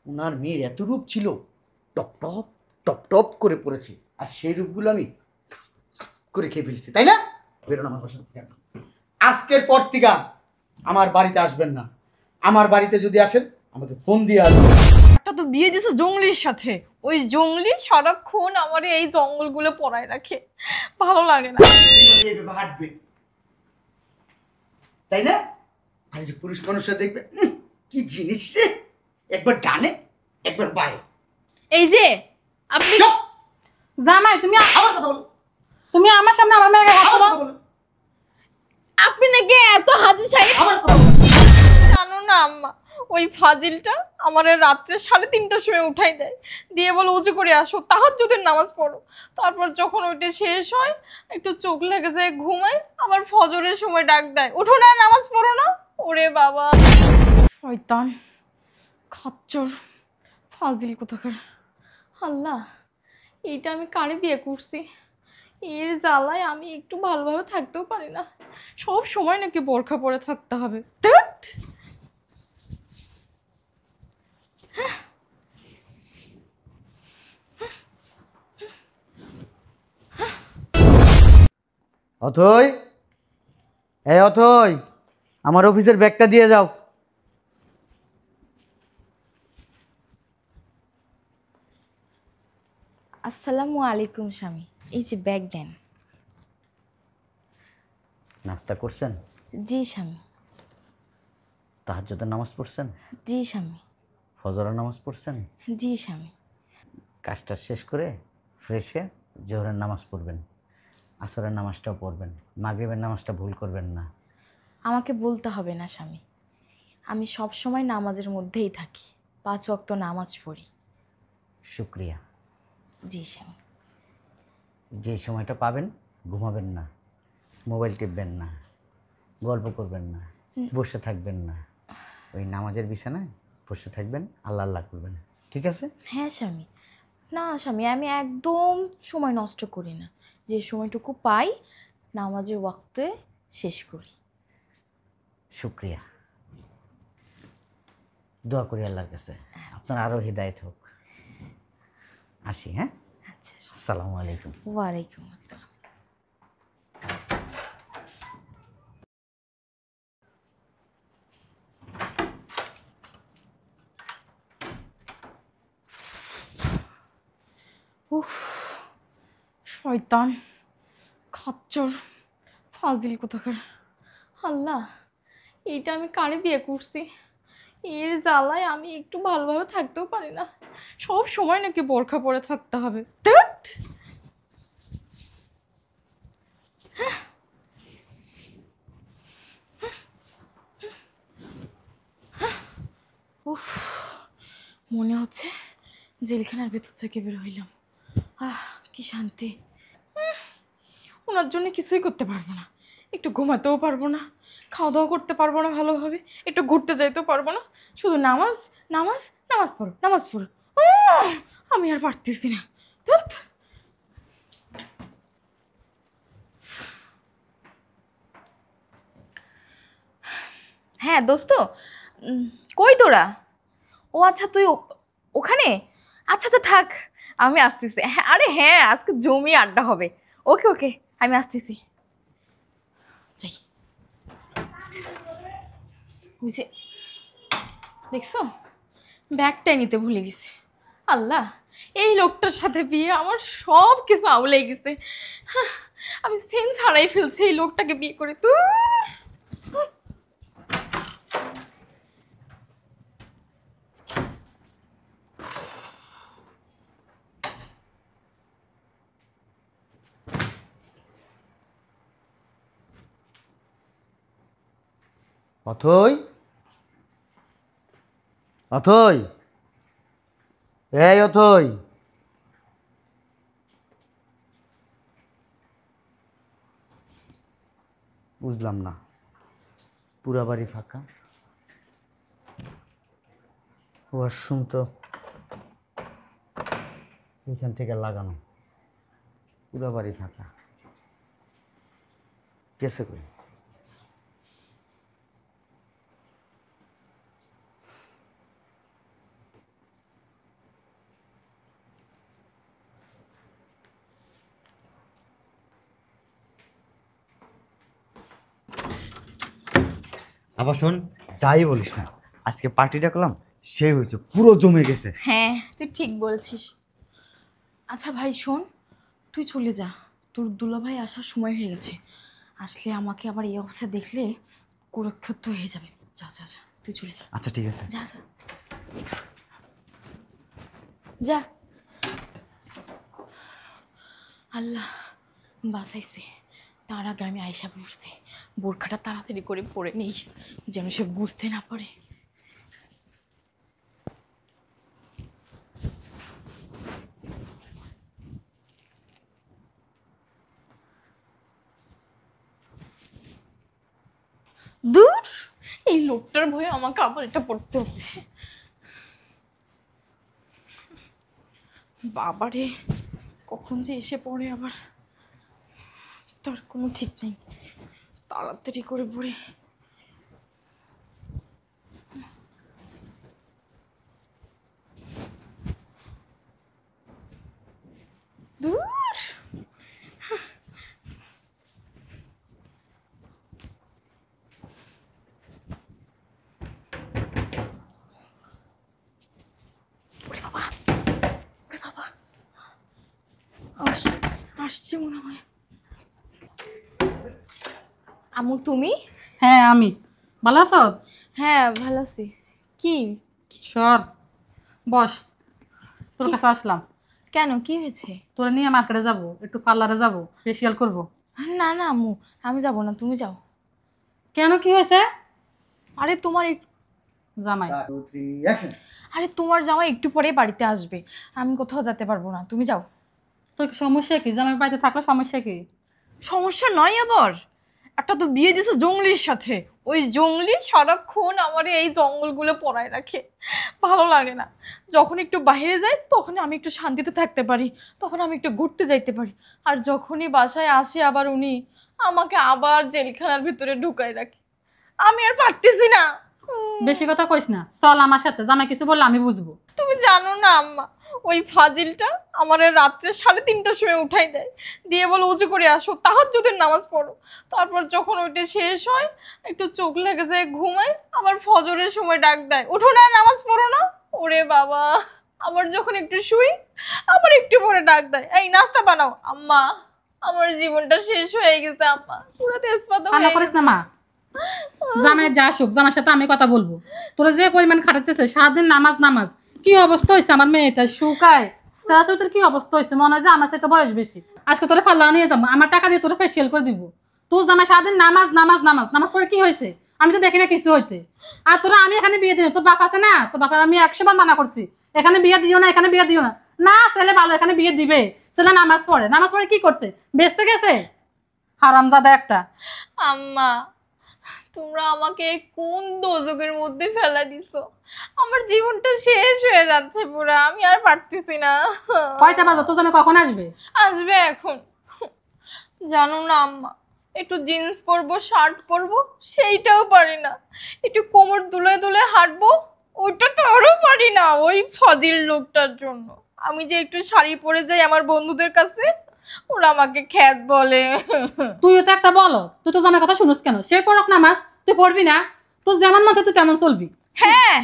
ওনার মেয়ের এত রূপ ছিল, টপ টপ টপ টপ করে পড়েছে, আর সেই রূপগুলো আমি করে খেয়ে ফেলছি, তাই না? বেরোন আমার বাসা থেকে। আজকের পর থেকে আমার বাড়িতে আসবেন না। আমার বাড়িতে যদি আসেন আমাকে ফোন দিয়ে আসবেন। একটা তো বিয়ে দিছো জঙ্গলির সাথে, ওই জঙ্গলি সারাক্ষণ আমার এই জঙ্গলগুলো পড়ায় রাখে, ভালো লাগে না। এইভাবে হাঁটবে, তাই না? আর এই যে পুরুষ মানুষরা দেখবে, কি জিনিস রে, একবার ডানে একবার বায়ে। এই যে আপনি চুপ! জামাই, তুমি আবার কথা বলো, তুমি আমার সামনে আমার মেয়েকে হাত আবার তোলো। কথা বলো, আপনি নাকি এত হাজি সাহেব আবার কথা বলো। জানো না আম্মা, ওই ফাজিলটা আমার রাত্রে 3:30টার সময় উঠাই দেয়, দিয়ে বলে উজু করে আসো, তাহাজ্জুদের নামাজ পড়ো। তারপর যখন ওইটা শেষ হয়, একটু চোখ লেগে যায়, ঘুমায়, আবার ফজরের সময় ডাক দেয়, উঠো না, নামাজ পড়ো না। ওরে বাবা, শয়তান, খচ্চর, ফাজিল কোথাকার। আল্লাহ, এইটা আমি কারে বিয়ে করছি? এর জ্বালায় আমি একটু ভালোভাবে থাকতেও পারি না, সব সময় নাকি বোরখা পরে থাকতে হবে। ধ্যাৎ। অথই, এই অথই, আমার অফিসের ব্যাগটা দিয়ে যাও। আসসালামু আলাইকুম স্বামী, এই যে ব্যাগ দেন। নাস্তা করছেন? জি স্বামী। তাহাজ্জুদের নামাজ পড়ছেন? জি স্বামী। ফজরের নামাজ পড়ছেন? জি স্বামী। কাজটা শেষ করে ফ্রেশ হয়ে জোহরের নামাজ পড়বেন, আসরের নামাজটাও পড়বেন, মাগরিবের নামাজটা ভুল করবেন না। আমাকে বলতে হবে না স্বামী, আমি সব সময় নামাজের মধ্যেই থাকি, 5 ওয়াক্ত নামাজ পড়ি। শুক্রিয়া। জি স্বামী। যে সময়টা পাবেন ঘুমাবেন না, মোবাইল টিপবেন না, গল্প করবেন না, বসে থাকবেন না। ওই নামাজের বিছানায় বসে থাকবেন, আল্লাহ আল্লাহ করবেন, ঠিক আছে? হ্যাঁ স্বামী। না স্বামী, আমি একদম সময় নষ্ট করি না, যে সময়টুকু পাই নামাজের ওয়াক্তে শেষ করি। শুক্রিয়া। দোয়া করি আল্লাহর কাছে আপনার আরও হিদায়ত হোক। আসি, হ্যাঁ? আচ্ছা। আসসালামু আলাইকুম। ওয়ালাইকুম আসসালাম। উফ, শয়তান, খচ্চর, ফাজিল কোথাকার। আল্লাহ, এইটা আমি কারে বিয়ে করছি? এর জ্বালায় আমি একটু ভালোভাবে থাকতেও পারি না, সব সময় নাকি বোরখা পরে থাকতে হবে। ধ্যাৎ। উফ, মনে হচ্ছে জেলখানার ভেতর থেকে বের হইলাম। কি শান্তি। ওনার জন্য কিছুই করতে পারবো না, একটু ঘুমাতেও পারবো না, খাওয়া দাওয়া করতে পারবো না ভালোভাবে, একটু ঘুরতে যাইতেও পারবো না, শুধু নামাজ নামাজ, নামাজ পড়ো নামাজ পড়ো। আমি আর পারতেছি না। ধ্যাৎ। হ্যাঁ দোস্ত, কই তোরা? ও আচ্ছা, তুই ওখানে? আচ্ছা তো থাক, আমি আসতেছি। হ্যাঁ, আরে হ্যাঁ, আজকে জমি আড্ডা হবে। ওকে ওকে, আমি আসতেছি। যাই। বুঝে, দেখছো, ব্যাগটাই নিতে ভুলে গেছি। আল্লাহ, এই লোকটার সাথে বিয়ে আমার সব কিছু আউলে গেছে। আমি সেন্স হারাই ফেলছি এই লোকটাকে বিয়ে করে। তুই অথই, অথই, এই অথই, বুঝলাম না, পুরা বাড়ি ফাঁকা, ওয়াশরুম তো এখান থেকে লাগানো, পুরা বাড়ি ফাঁকা, কেসে কই? আবার শোন, যাই বলিস না, আজকে পার্টিটা করলাম, সেই হয়েছে, পুরো জমে গেছে। হ্যাঁ তুই ঠিক বলছিস। আচ্ছা ভাই শোন, তুই চলে যা, তোর দুলাভাই আসার সময় হয়ে গেছে। আসলে আমাকে আবার এই অবস্থা দেখলে কুরক্ষেত্র হয়ে যাবে। যা যা যা, তুই চলে যা। আচ্ছা ঠিক আছে। যা যা যা। আল্লাহ বাঁচাইছে। তার আগে আমি আয়সা বুঝতে বোরখাটা তাড়াতাড়ি করে পরে নেই, যেন সে বুঝতে না পারে। দূর, এই লোকটার ভয়ে আমাকে আবার এটা পড়তে হচ্ছে। বাবারে, কখন যে এসে পড়ে আবার, তার কোনো ঠিক নেই। তাড়াতাড়ি করে পড়ে। দূর, ওরে বাবা, ওরে বাবা, আসছে মনে হয়। আমু তুমি? হ্যাঁ আমি। ভালো আছো? হ্যাঁ ভালো আছি। কি? সর, বস। তোর কাছে আসলাম। কেন, কি হয়েছে? তোরা নিয়ে মার্কেটে যাব, একটু পার্লারে যাব, ফেসিয়াল করব। না না আম্মু, আমি যাব না, তুমি যাও। কেন, কি হয়েছে? আরে তোমার জামাই। 1 2 3 অ্যাকশন। আরে তোমার জামাই একটু পরেই বাড়িতে আসবে, আমি কোথাও যেতে পারবো না, তুমি যাও। তোর কি সমস্যা কি? জামাই বাড়িতে থাকলে সমস্যা কি? সমস্যা নয় আবার, একটা তো বিয়ে দিছো জঙ্গলির সাথে, ওই জঙ্গলি সারাক্ষণ আমার এই জঙ্গলগুলো পড়ায় রাখে, ভালো লাগে না। যখন একটু বাইরে যাই তখন আমি একটু শান্তিতে থাকতে পারি, তখন আমি একটু ঘুরতে যাইতে পারি। আর যখনই বাসায় আসে আবার উনি আমাকে আবার জেলখানার ভিতরে ঢুকায় রাখে, আমি আর পারতেছি না। বেশি কথা কইস না, চল আমার সাথে। জামাই কিছু বললে আমি বুঝবো। তুমি জানো না আম্মা, ওই ফাজিলটা আমার রাত্রে 3:30টার সময় উঠাই দেয়, দিয়ে বলে উঁচু করে আসো, তাহাজ্জুদের নামাজ পড়ো। তারপর যখন ওইটা শেষ হয় একটু চোখ লেগে যায়, ঘুমাই, আবার ফজরের সময় ডাক দেয়, উঠো না নামাজ পড়ো না। ওরে বাবা, আবার যখন একটু শুই আবার একটু পরে ডাক দেয়, এই নাস্তা বানাও। আম্মা, আমার জীবনটা শেষ হয়ে গেছে আম্মা, পুরো তেজপাতা কান্না হয়ে করিস গেছে। না মা, জামাই যা আসুক, জামার সাথে আমি কথা বলবো। তোরা যে পরিমাণ খাটাতেছে সারাদিন, নামাজ নামাজ, কি অবস্থা হয়েছে আমার মেয়েটা, শুকায় সারাসুতের কি অবস্থা হয়েছে, মনে হয় যে আমার সাথে বয়স বেশি। আজকে তোরা পাল্লা নিয়ে যাবো, আমার টাকা দিয়ে তোরা ফেসিয়াল করে দিব। তোর জামাই সারাদিন নামাজ নামাজ নামাজ নামাজ পড়ে কি হয়েছে? আমি তো দেখি না কিছু হইতে। আর তোরা, আমি এখানে বিয়ে দিই, তোর বাপ আছে না, তোর বাপার আমি 100 বার মানা করছি, এখানে বিয়ে দিও না, এখানে বিয়ে দিও না। না, ছেলে ভালো, এখানে বিয়ে দিবে। ছেলে নামাজ পড়ে, নামাজ পড়ে কি করছে? বেচতে গেছে, হারামজাদা একটা। আম্মা, তোমরা আমাকে কোন দোজকের মধ্যে ফেলা দিছো? আমার জীবনটা শেষ হয়ে যাচ্ছে পুরা, আমি আর পারতেছি না। কয়টা বাজে? তোর জামাই কখন আসবে? আসবে এখন। জানো না আম্মা, একটু জিন্স পরবো, শার্ট পরবো, সেইটাও পারি না। একটু কোমর দুলে দুলে হাঁটবো, ওইটা তো আরও পারি না, ওই ফাজিল লোকটার জন্য। আমি যে একটু শাড়ি পরে যাই আমার বন্ধুদের কাছে, ওরা আমাকে খ্যাত বলে। তুইও তো একটা বলো, তুই তো জামাই কথা শুনিস কেন? সে পড়ক নামাজ, তুই পড়বি না? তোর যেমন মন চায় তুই তেমন চলবি। হ্যাঁ,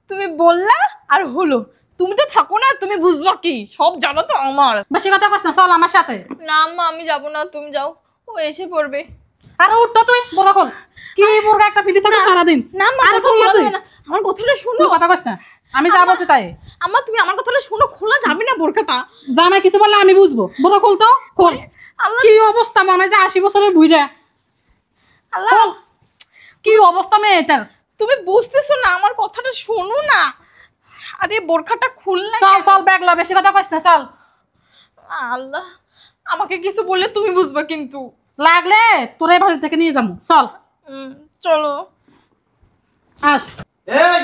তুমি বললা আর হলো, তুমি তো থাকো না, তুমি বুঝবা কি? সব জানো তো আমার। বেশি কথা কস না, চল আমার সাথে। না আম্মা, আমি যাবো না, তুমি যাও, ও এসে পড়বে। আর উঠ তো তুই, বড় খোল। কি বোরকা একটা পিঠে থাকে সারাদিন। না আম্মা, আর কথা খোল না বলা তুই। যাবে না। আমার কথাটা শুনো। তুই কথা কস না, আমি যা বলছি তাই। আম্মা, তুমি আমার কথাটা শুনো, খোলা যাবে না বোরকাটা। জামাই কিছু বললে আমি বুঝবো। বড় খোল তো, খোল। আল্লাহ, কি অবস্থা, মনে হয় যে 80 বছরের বুইড়া। আল্লাহ, কি অবস্থা মেয়েটার। তুমি বুঝতেছো না, আমার কথাটা শোনো না। আরে বোরখাটা খুলনা। চল চল, ব্যাগ ল, বেশি কথা কস না, চল। আল্লাহ, আমাকে কিছু বললে তুমি বুঝবা কিন্তু। লাগলে তোর এই বাড়ি থেকে নিয়ে যাবো, চল। চলো। আস। এই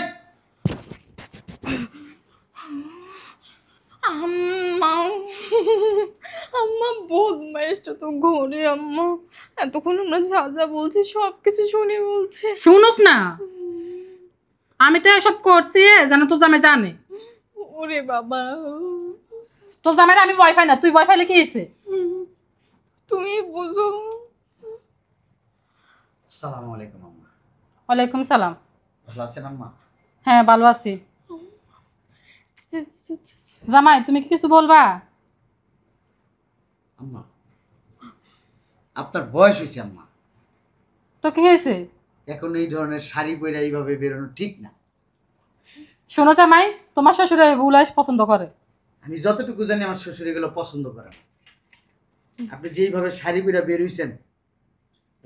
আম্মা, আম্মা বদমাইশটা তো ঘরে। আম্মা, এতক্ষণ আমরা যা যা বলছি সব কিছু শুনে বলছে। শুনুক না, আমি তো এসব করছি যেন তোর জামাই জানে। ওরে বাবা, তোর জামাইরে আমি ভয় পাই না, তুই ভয় পাইলে কি হয়েছে? তুমি বুঝো। আসসালামু আলাইকুম আম্মা। ওয়ালাইকুম সালাম। ভালো আছেন আম্মা? হ্যাঁ ভালো আছি। জামাই তুমি কি কিছু বলবা? আম্মা, আপনার বয়স হয়েছে আম্মা, তো কি হয়েছে? এখন এই ধরনের শাড়ি পরে এইভাবে বেরোনো ঠিক না। শোনো জামাই, তোমার শ্বশুর এগুলো পছন্দ করে। আমি যতটুকু জানি আমার শ্বশুর এগুলো পছন্দ করে না। আপনি যেইভাবে শাড়ি পরে বেরোইছেন,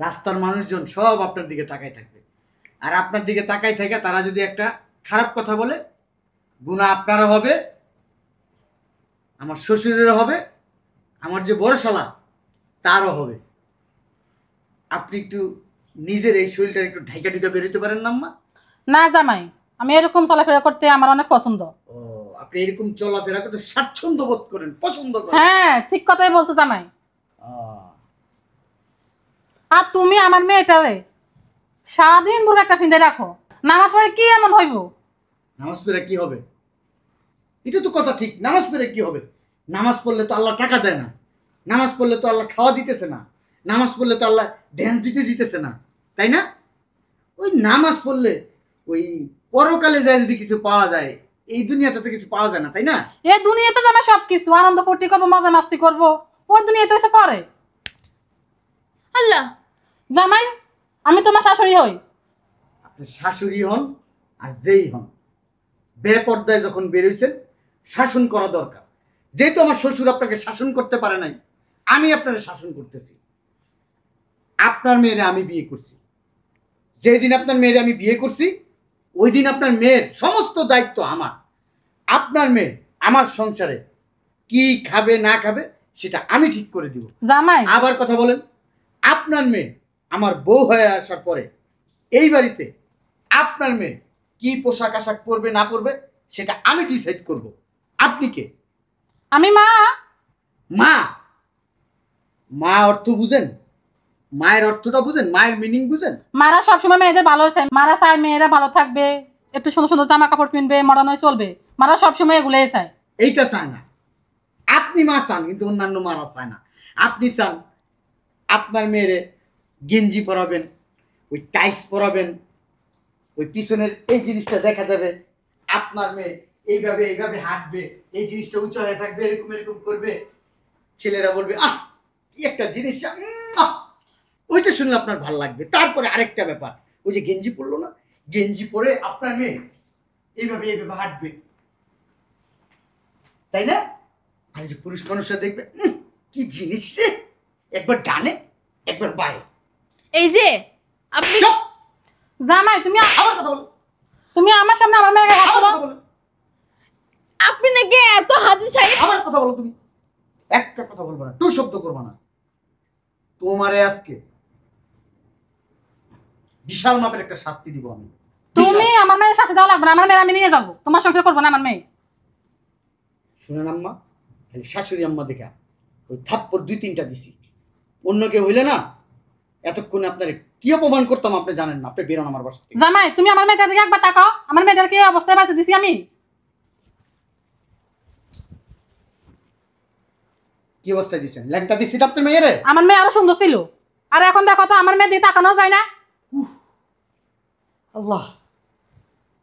রাস্তার মানুষজন সব আপনার দিকে তাকাই থাকবে। আর আপনার দিকে তাকাই থাকে তারা যদি একটা খারাপ কথা বলে, গুনাহ আপনারও হবে, আমার শ্বশুরেরও হবে, আমার যে বড় শালা তারও হবে। আপনি একটু নিজের এই শরীরটা একটু ঢাইকা ঢুকে বেরোতে পারেন না আম্মা? না জামাই, আমি এরকম চলাফেরা করতে আমার অনেক পছন্দ। ও, আপনি এরকম চলাফেরা করতে স্বাচ্ছন্দ্য বোধ করেন, পছন্দ করেন? হ্যাঁ ঠিক কথাই বলছো জামাই। আহ, আর তুমি আমার মেয়েটারে সারাদিন বুড়ো একটা ফিন্দে রাখো, নামাজ পড়ে কি এমন হইব? নামাজ পড়ে কি হবে? এটা তো কথা ঠিক, নামাজ পড়ে কি হবে? নামাজ পড়লে তো আল্লাহ টাকা দেয় না, নামাজ পড়লে তো আল্লাহ খাওয়া দিতেছে না, নামাজ পড়লে তো আল্লাহ ড্যান্স দিতেছে না, তাই না? ওই নামাজ পড়লে ওই পরকালে যায় যদি কিছু পাওয়া যায়, এই দুনিয়াতে তো কিছু পাওয়া যায় না, তাই না? এই দুনিয়াতে জামাই সব কিছু আনন্দ ফুর্তি করবো, মজা মাস্তি করবো, ওই দুনিয়াতে এসে পরে। আল্লাহ, জামাই আমি তোমার শাশুড়ি হই। আপনি শাশুড়ি হন আর যেই হন, বেপর্দায় যখন বেরোইছেন শাসন করা দরকার। যেহেতু আমার শ্বশুর আপনাকে শাসন করতে পারে নাই, আমি আপনাকে শাসন করতেছি। আপনার মেয়েরে আমি বিয়ে করছি, যেদিন আপনার মেয়েরে আমি বিয়ে করছি ওই দিন আপনার মেয়ের সমস্ত দায়িত্ব আমার। আপনার মেয়ে আমার সংসারে কি খাবে না খাবে সেটা আমি ঠিক করে দিব। জামাই আবার কথা বলেন, আপনার মেয়ে আমার বউ হয়ে আসার পরে এই বাড়িতে আপনার মেয়ে কি পোশাক আশাক পরবে না পরবে সেটা আমি ডিসাইড করব। আপনি কে? আমি মা। মা? মা অর্থ বুঝেন? মায়ের অর্থটা বুঝেন? মায়ের মিনিং বুঝেন? মারা সবসময় মেয়েদের ভালো চায়, মারা চায় মেয়েরা ভালো থাকবে, একটু সুন্দর সুন্দর জামা কাপড় কিনবে, মডার্ন হয়ে চলবে। মারা সবসময় এগুলোই চায়। এইটা চায় না। আপনি মা চান, কিন্তু অন্যান্য মারা চায় না। আপনি চান আপনার মেয়েরে গেঞ্জি পরাবেন, ওই টাইস পরাবেন, ওই পিছনের এই জিনিসটা দেখা যাবে, আপনার মেয়ে এইভাবে এইভাবে হাঁটবে, এই জিনিসটা উঁচু হয়ে থাকবে, এরকম এরকম করবে, ছেলেরা বলবে আহ কি একটা জিনিস, আহ! ওইটা শুনলে আপনার ভালো লাগবে। তারপরে আরেকটা ব্যাপার, ওই যে গেঞ্জি পরলো না, গেঞ্জি পরে আপনার মেয়ে এইভাবে এইভাবে হাঁটবে, তাই না? আর এই যে পুরুষ মানুষরা দেখবে কি জিনিস রে, একবার ডানে একবার বায়ে। এই যে আপনি চুপ! জামাই তুমি আবার কথা বলো, তুমি আমার সামনে আমার মেয়েকে হাত আবার তোলো। কথা বলো, আপনি নাকি এত হাজি সাহেব। আবার কথা বলো। তুমি একটা কথা বলবো না, টু শব্দ করবো না। তোমারে আজকে বিশাল মাপের একটা শাস্তি দিব আমি। তুমি বিশাল। আমার মেয়ের শাস্তি দেওয়া লাগবে না, আমার মেয়ে আমি নিয়ে যাবো, তোমার সংসার করবো না আমার মেয়ে। শুনেন আম্মা, খালি শাশুড়ি আম্মা দেখা ওই থাপ্পড় 2-3টা দিছি, অন্য কেউ হইলে না এতক্ষণে আপনার কি অপমান করতাম আপনি জানেন না। আপনি বেরোন আমার বাসা থেকে। জামাই তুমি আমার মেয়েটার দিকে একবার তাকাও, আমার মেয়েটার কি অবস্থায় বাড়িতে দিছি আমি? কি অবস্থায় দিচ্ছেন? ল্যাংটা দিচ্ছি আপনার মেয়েরে? আমার মেয়ে আরো সুন্দর ছিল, আর এখন দেখো তো আমার মেয়ে দিকে তাকানো যায় না। আল্লাহ,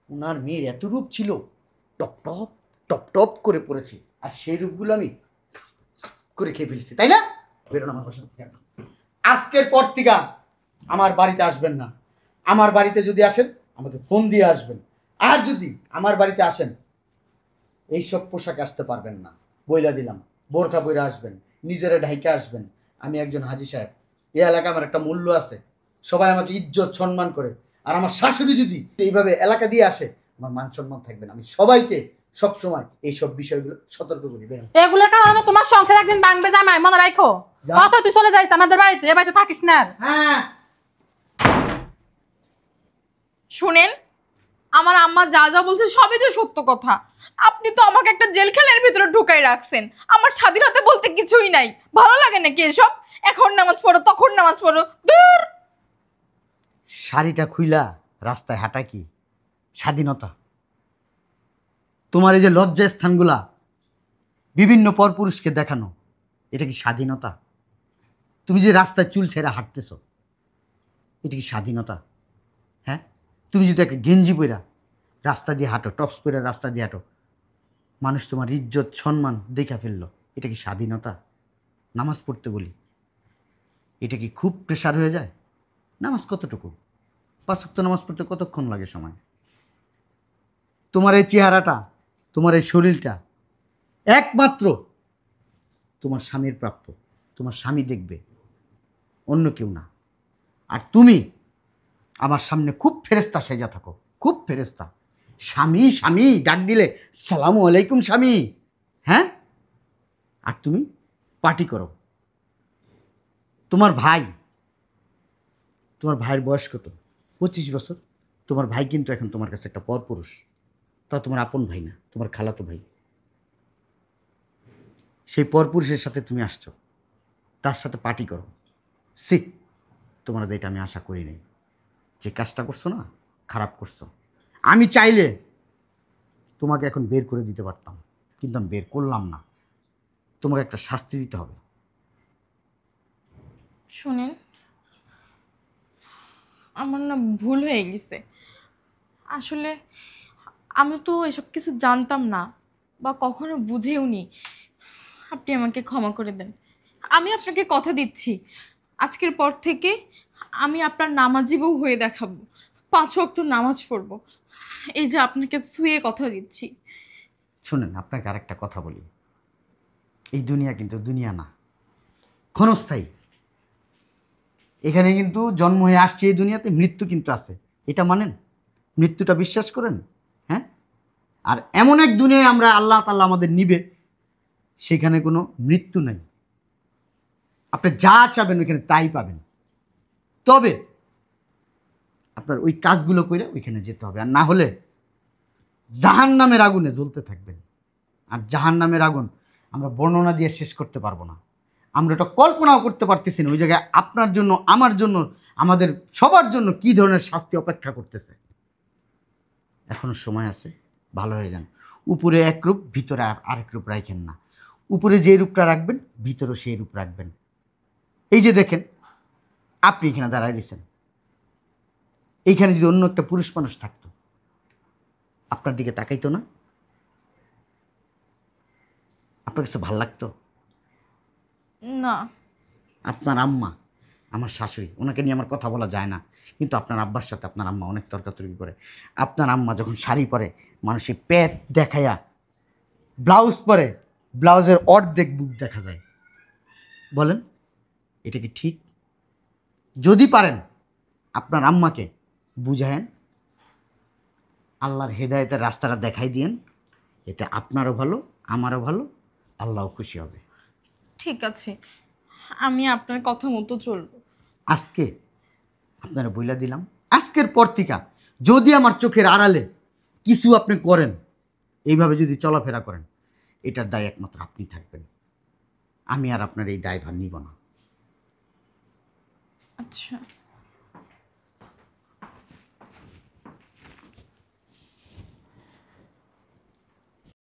ওনার মেয়ের এত রূপ ছিল, টপ টপ টপ টপ করে পড়েছে, আর সেই রূপগুলো আমি করে খেয়ে ফেলছি, তাই না? বেরোন আমার বাসা থেকে। আজকের পর থেকে আমার বাড়িতে আসবেন না। আমার বাড়িতে যদি আসেন আমাকে ফোন দিয়ে আসবেন, আর যদি আমার বাড়িতে আসেন এইসব পোশাকে আসতে পারবেন না, বইলা দিলাম। বোরখা বইরা আসবেন, নিজেরা ঢাইকা আসবেন। আমি একজন হাজি সাহেব, এই এলাকায় আমার একটা মূল্য আছে, সবাই আমাকে ইজ্জত সম্মান করে। আর আমার শাশুড়ি যদি এইভাবে এলাকা দিয়ে আসে আমার মান সম্মান থাকবে না। আমি সবাইকে সবসময় এইসব বিষয়গুলো সতর্ক করি। বেরোন। এগুলোর কারণে তোমার সংসার একদিন ভাঙবে জামাই, মনে রাখো। যা। অত তুই চলে যাইস আমাদের বাড়িতে, এ বাড়িতে থাকিস না আর। হ্যাঁ, শুনেন, আমার আম্মা যা যা বলছে সবই তো সত্য কথা। আপনি তো আমাকে একটা জেলখানার ভিতরে ঢুকাই রাখছেন, আমার স্বাধীনতা বলতে কিছুই নাই। ভালো লাগে নাকি এসব? এখন নামাজ পড়ো, তখন নামাজ পড়ো, দূর। শাড়িটা খুইলা রাস্তায় হাঁটা কি স্বাধীনতা? তোমার এই যে লজ্জা স্থানগুলা বিভিন্ন পরপুরুষকে দেখানো, এটা কি স্বাধীনতা? তুমি যে রাস্তায় চুল ছেঁড়া হাঁটতেছো, এটা কি স্বাধীনতা? হ্যাঁ, তুমি যদি একটা গেঞ্জি পইরা রাস্তা দিয়ে হাঁটো, টপস পইরা রাস্তা দিয়ে হাঁটো, মানুষ তোমার ইজ্জত সম্মান দেখা ফেললো, এটা কি স্বাধীনতা? নামাজ পড়তে বলি, এটা কি খুব প্রেশার হয়ে যায়? নামাজ কতটুকু? 5 ওয়াক্ত নামাজ পড়তে কতক্ষণ লাগে সময়? তোমার এই চেহারাটা, তোমার এই শরীরটা একমাত্র তোমার স্বামীর প্রাপ্য। তোমার স্বামী দেখবে, অন্য কেউ না। আর তুমি আমার সামনে খুব ফেরেস্তা সেজা থাকো, খুব ফেরেস্তা। স্বামী স্বামী ডাক দিলে সালামু আলাইকুম স্বামী, হ্যাঁ? আর তুমি পার্টি করো। তোমার ভাইয়ের বয়স কত? 25 বছর। তোমার ভাই কিন্তু এখন তোমার কাছে একটা পরপুরুষ। তা তোমার আপন ভাই না, তোমার খালাতো ভাই। সেই পরপুরুষের সাথে তুমি আসছো, তার সাথে পার্টি করো। সি, তোমার এটা আমি আশা করি নাই। যে কাজটা করছো না, খারাপ করছো। আমি চাইলে তোমাকে এখন বের করে দিতে পারতাম, কিন্তু আমি বের করলাম না। তোমাকে একটা শাস্তি দিতে হবে। শোনেন, আমার না ভুল হয়ে গেছে। আসলে আমি তো এসব কিছু জানতাম না বা কখনো বুঝেও নি। আপনি আমাকে ক্ষমা করে দেন। আমি আপনাকে কথা দিচ্ছি, আজকের পর থেকে আমি আপনার নামাজি বউ হয়ে দেখাবো। 5 ওয়াক্ত নামাজ পড়বো। এই যে আপনাকে শুয়ে কথা দিচ্ছি। শুনেন, আপনাকে আরেকটা কথা বলি। এই দুনিয়া কিন্তু দুনিয়া না, ক্ষণস্থায়ী। এখানে কিন্তু জন্ম হয়ে আসছে এই দুনিয়াতে, মৃত্যু কিন্তু আছে। এটা মানেন? মৃত্যুটা বিশ্বাস করেন? হ্যাঁ? আর এমন এক দুনিয়ায় আমরা আল্লাহ তাআলা আমাদের নিবে, সেখানে কোনো মৃত্যু নাই। আপনি যা চাবেন ওইখানে তাই পাবেন। তবে আপনার ওই কাজগুলো করে ওইখানে যেতে হবে, আর না হলে জাহান্নামের আগুনে জ্বলতে থাকবেন। আর জাহান্নামের আগুন আমরা বর্ণনা দিয়ে শেষ করতে পারবো না। আমরা এটা কল্পনাও করতে পারতেছি না ওই জায়গায় আপনার জন্য, আমার জন্য, আমাদের সবার জন্য কি ধরনের শাস্তি অপেক্ষা করতেছে। এখনো সময় আছে, ভালো হয়ে যান। উপরে এক রূপ, ভিতরে আরেক রূপ রাখেন না। উপরে যে রূপটা রাখবেন, ভিতরেও সেই রূপ রাখবেন। এই যে দেখেন, আপনি এখানে দাঁড়ায় দিয়েছেন, এইখানে যদি অন্য একটা পুরুষ মানুষ থাকতো, আপনার দিকে তাকাইতো না? আপনার কাছে ভাল লাগতো? না, আপনার আম্মা, আমার শাশুড়ি, ওনাকে নিয়ে আমার কথা বলা যায় না, কিন্তু আপনার আব্বার সাথে আপনার আম্মা অনেক তর্কাতর্কি করে। আপনার আম্মা যখন শাড়ি পরে, মানুষের পেট দেখাইয়া ব্লাউজ পরে, ব্লাউজের অর্ধেক বুক দেখা যায়। বলেন, এটা কি ঠিক? যদি পারেন আপনার আম্মাকে বুঝায়েন, আল্লাহর হেদায়েতের রাস্তাটা দেখাই দিয়েন। এতে আপনারও ভালো, আমারও ভালো, আল্লাহও খুশি হবে। ঠিক আছে, আমি আপনার কথা মতো চলবো। আজকে আপনারা বইলা দিলাম, আজকের পর থেকে যদি আমার চোখের আড়ালে কিছু আপনি করেন, এইভাবে যদি চলাফেরা করেন, এটার দায় একমাত্র আপনি থাকবেন। আমি আর আপনার এই দায়ভার নিব না। আচ্ছা।